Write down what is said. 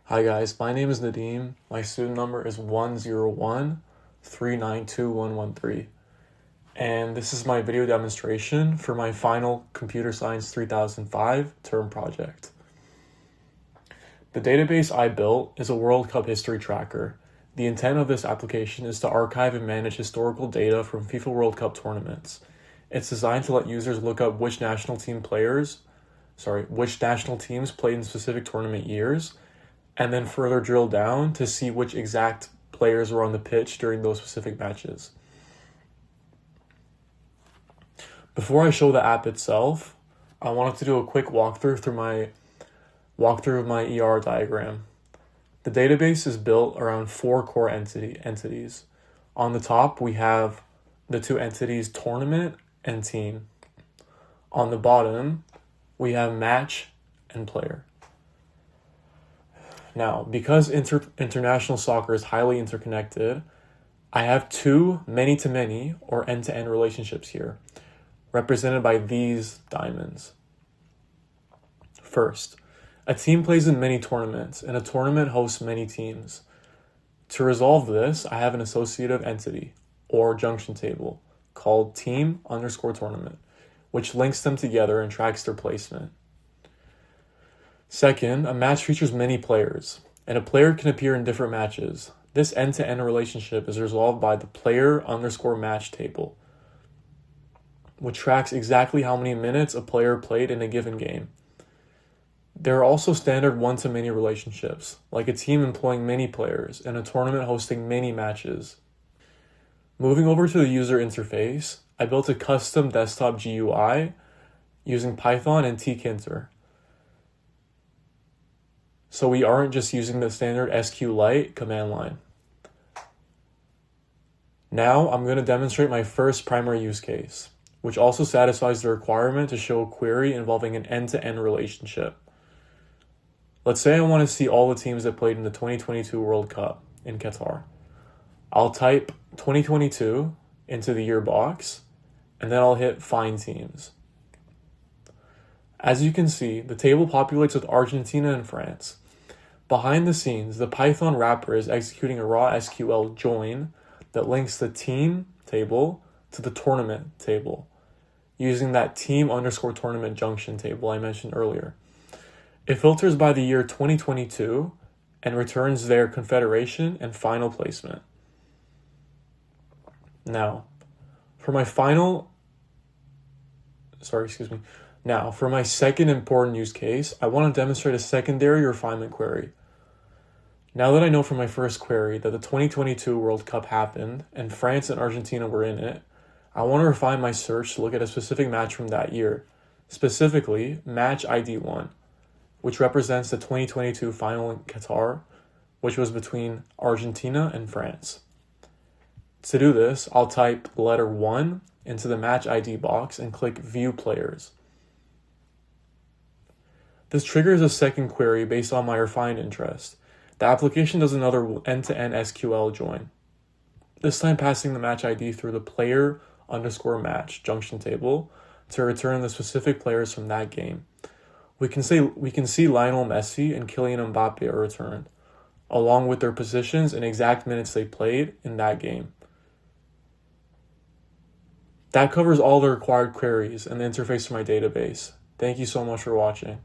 Hi guys, my name is Nadeem. My student number is 101392113. And this is my video demonstration for my final Computer Science 3005 term project. The database I built is a World Cup history tracker. The intent of this application is to archive and manage historical data from FIFA World Cup tournaments. It's designed to let users look up which national teams played in specific tournament years, and then further drill down to see which exact players were on the pitch during those specific matches. Before I show the app itself, I wanted to do a quick walkthrough of my ER diagram. The database is built around four core entities. On the top, we have the two entities tournament and team. On the bottom, we have match and player. Now, because international soccer is highly interconnected, I have two many-to-many or end-to-end relationships here, represented by these diamonds. First, a team plays in many tournaments, and a tournament hosts many teams. To resolve this, I have an associative entity, or junction table, called team_tournament, which links them together and tracks their placement. Second, a match features many players, and a player can appear in different matches. This end-to-end relationship is resolved by the player_match table, which tracks exactly how many minutes a player played in a given game. There are also standard one-to-many relationships, like a team employing many players and a tournament hosting many matches. Moving over to the user interface, I built a custom desktop GUI using Python and tkinter. So we aren't just using the standard SQLite command line. Now I'm going to demonstrate my first primary use case, which also satisfies the requirement to show a query involving an end-to-end relationship. Let's say I want to see all the teams that played in the 2022 World Cup in Qatar. I'll type 2022 into the year box, and then I'll hit Find Teams. As you can see, the table populates with Argentina and France. Behind the scenes, the Python wrapper is executing a raw SQL join that links the team table to the tournament table, using that team_tournament junction table I mentioned earlier. It filters by the year 2022 and returns their confederation and final placement. Now, for my second important use case, I want to demonstrate a secondary refinement query. Now that I know from my first query that the 2022 World Cup happened and France and Argentina were in it, I want to refine my search to look at a specific match from that year, specifically match ID 1, which represents the 2022 final in Qatar, which was between Argentina and France. To do this, I'll type the letter 1 into the match ID box and click View Players. This triggers a second query based on my refined interest. The application does another end-to-end SQL join, this time passing the match ID through the player_match junction table to return the specific players from that game. We can see Lionel Messi and Kylian Mbappe are returned, along with their positions and exact minutes they played in that game. That covers all the required queries and the interface to my database. Thank you so much for watching.